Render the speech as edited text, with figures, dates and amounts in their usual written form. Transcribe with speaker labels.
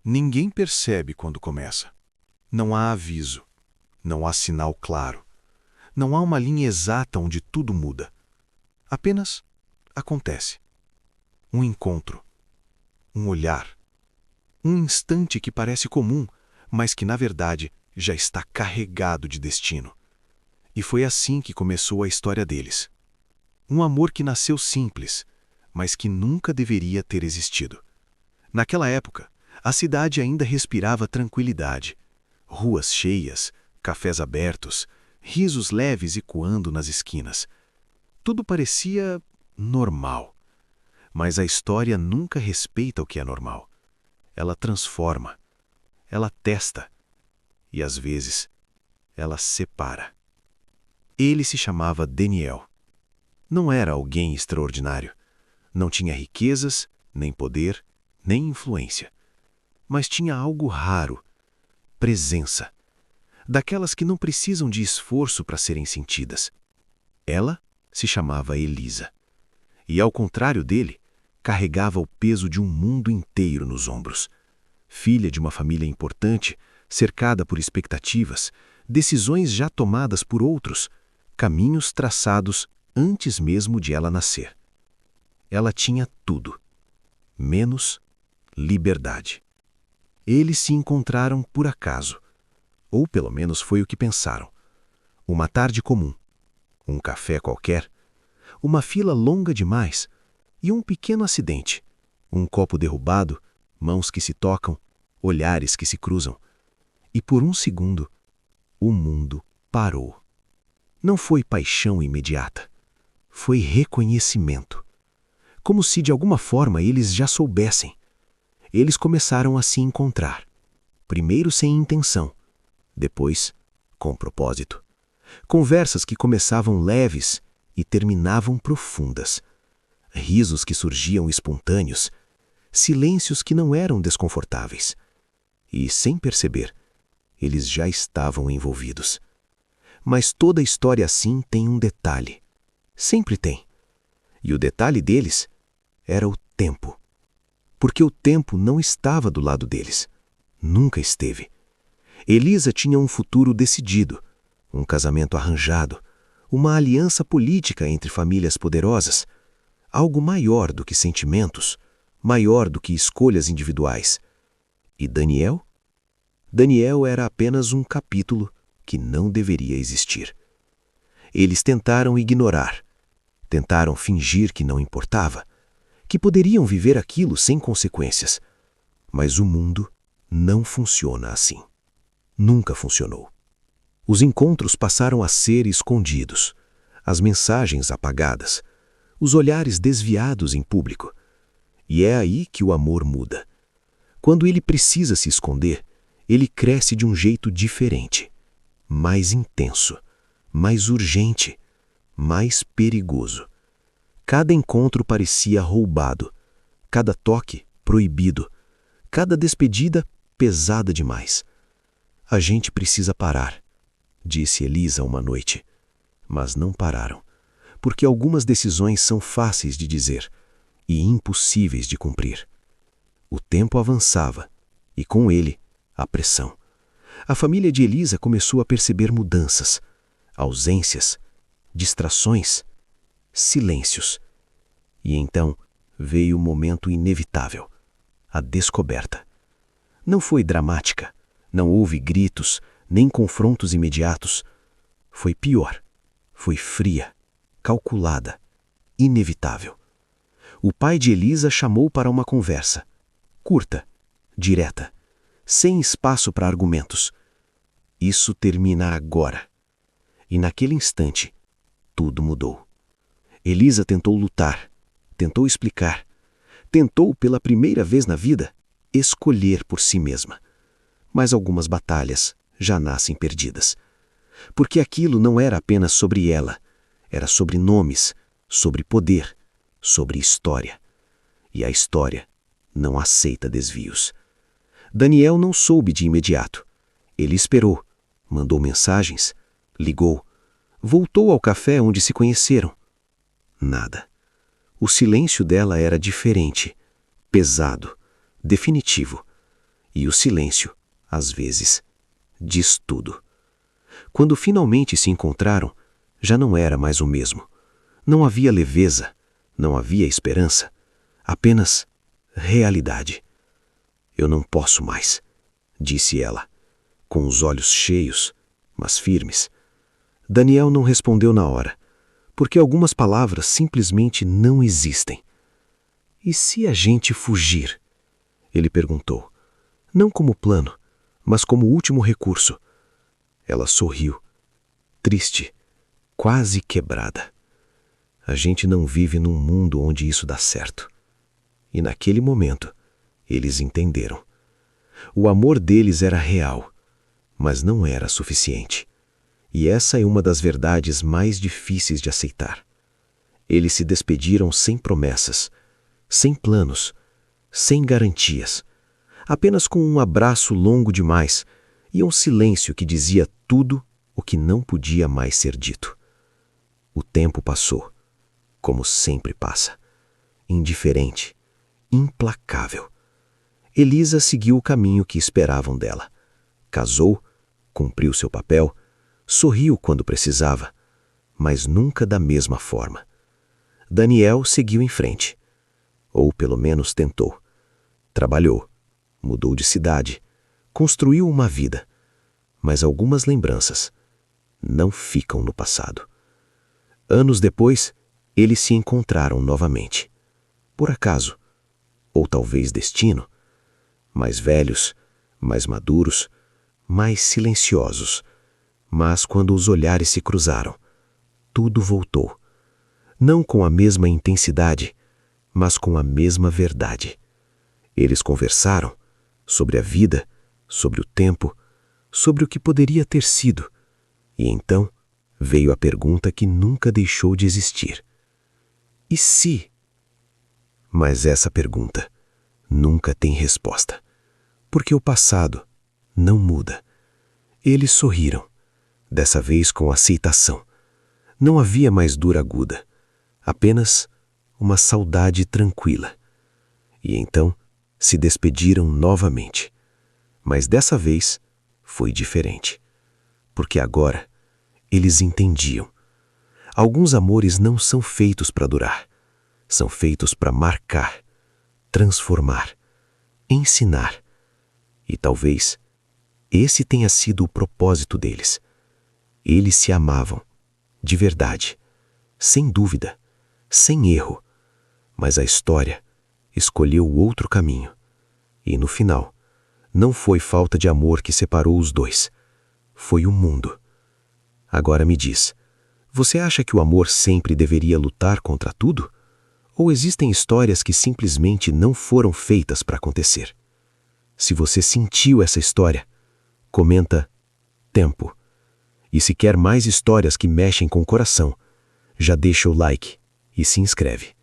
Speaker 1: Ninguém percebe quando começa. Não há aviso. Não há sinal claro. Não há uma linha exata onde tudo muda. Apenas acontece. Um encontro. Um olhar. Um instante que parece comum, mas que, na verdade, já está carregado de destino. E foi assim que começou a história deles. Um amor que nasceu simples, mas que nunca deveria ter existido. Naquela época, a cidade ainda respirava tranquilidade. Ruas cheias, cafés abertos, risos leves ecoando nas esquinas. Tudo parecia normal. Mas a história nunca respeita o que é normal. Ela transforma, ela testa e, às vezes, ela separa. Ele se chamava Daniel. Não era alguém extraordinário. Não tinha riquezas, nem poder, nem influência. Mas tinha algo raro: presença. Daquelas que não precisam de esforço para serem sentidas. Ela se chamava Elisa. E, ao contrário dele, carregava o peso de um mundo inteiro nos ombros. Filha de uma família importante, cercada por expectativas, decisões já tomadas por outros, caminhos traçados antes mesmo de ela nascer. Ela tinha tudo, menos liberdade. Eles se encontraram por acaso, ou pelo menos foi o que pensaram. Uma tarde comum, um café qualquer, uma fila longa demais e um pequeno acidente, um copo derrubado, mãos que se tocam, olhares que se cruzam. E por um segundo, o mundo parou. Não foi paixão imediata, foi reconhecimento. Como se de alguma forma eles já soubessem. Eles começaram a se encontrar. Primeiro sem intenção, depois com propósito. Conversas que começavam leves e terminavam profundas. Risos que surgiam espontâneos, silêncios que não eram desconfortáveis. E, sem perceber, eles já estavam envolvidos. Mas toda história assim tem um detalhe. Sempre tem. E o detalhe deles era o tempo. Porque o tempo não estava do lado deles. Nunca esteve. Elisa tinha um futuro decidido, um casamento arranjado, uma aliança política entre famílias poderosas, algo maior do que sentimentos, maior do que escolhas individuais. E Daniel? Daniel era apenas um capítulo que não deveria existir. Eles tentaram ignorar, tentaram fingir que não importava, que poderiam viver aquilo sem consequências. Mas o mundo não funciona assim. Nunca funcionou. Os encontros passaram a ser escondidos, as mensagens apagadas, os olhares desviados em público. E é aí que o amor muda. Quando ele precisa se esconder, ele cresce de um jeito diferente, mais intenso, mais urgente, mais perigoso. Cada encontro parecia roubado, cada toque proibido, cada despedida pesada demais. A gente precisa parar, disse Elisa uma noite. Mas não pararam, porque algumas decisões são fáceis de dizer e impossíveis de cumprir. O tempo avançava, e com ele, a pressão. A família de Elisa começou a perceber mudanças, ausências, distrações, silêncios. E então veio o momento inevitável, a descoberta. Não foi dramática, não houve gritos, nem confrontos imediatos. Foi pior, foi fria, calculada, inevitável. O pai de Elisa chamou para uma conversa, curta, direta, sem espaço para argumentos. Isso termina agora. E naquele instante, tudo mudou. Elisa tentou lutar, tentou explicar, tentou pela primeira vez na vida escolher por si mesma. Mas algumas batalhas já nascem perdidas. Porque aquilo não era apenas sobre ela, era sobre nomes, sobre poder, sobre história. E a história não aceita desvios. Daniel não soube de imediato. Ele esperou, mandou mensagens, ligou, voltou ao café onde se conheceram. Nada. O silêncio dela era diferente, pesado, definitivo.
Speaker 2: E o silêncio, às vezes, diz tudo. Quando finalmente se encontraram, já não era mais o mesmo. Não havia leveza, não havia esperança, apenas realidade. Eu não posso mais, disse ela, com os olhos cheios, mas firmes. Daniel não respondeu na hora, porque algumas palavras simplesmente não existem. E se a gente fugir? Ele perguntou, não como plano, mas como último recurso. Ela sorriu, triste, quase quebrada. A gente não vive num mundo onde isso dá certo. E naquele momento, eles entenderam. O amor deles era real, mas não era suficiente. E essa é uma das verdades mais difíceis de aceitar. Eles se despediram sem promessas, sem planos, sem garantias, apenas com um abraço longo demais e um silêncio que dizia tudo o que não podia mais ser dito. O tempo passou, como sempre passa, indiferente, implacável. Elisa seguiu o caminho que esperavam dela. Casou, cumpriu seu papel, sorriu quando precisava, mas nunca da mesma forma. Daniel seguiu em frente, ou pelo menos tentou. Trabalhou, mudou de cidade, construiu uma vida, mas algumas lembranças não ficam no passado. Anos depois, eles se encontraram novamente. Por acaso, ou talvez destino, mais velhos, mais maduros, mais silenciosos. Mas quando os olhares se cruzaram, tudo voltou. Não com a mesma intensidade, mas com a mesma verdade. Eles conversaram sobre a vida, sobre o tempo, sobre o que poderia ter sido. E então veio a pergunta que nunca deixou de existir. E se? Mas essa pergunta nunca tem resposta, porque o passado não muda. Eles sorriram, dessa vez com aceitação. Não havia mais dor aguda, apenas uma saudade tranquila. E então se despediram novamente. Mas dessa vez foi diferente, porque agora eles entendiam. Alguns amores não são feitos para durar, são feitos para marcar, transformar, ensinar. E talvez esse tenha sido o propósito deles. Eles se amavam, de verdade, sem dúvida, sem erro. Mas a história escolheu outro caminho. E no final, não foi falta de amor que separou os dois. Foi o mundo. Agora me diz, você acha que o amor sempre deveria lutar contra tudo? Ou existem histórias que simplesmente não foram feitas para acontecer? Se você sentiu essa história, comenta tempo. E se quer mais histórias que mexem com o coração, já deixa o like e se inscreve.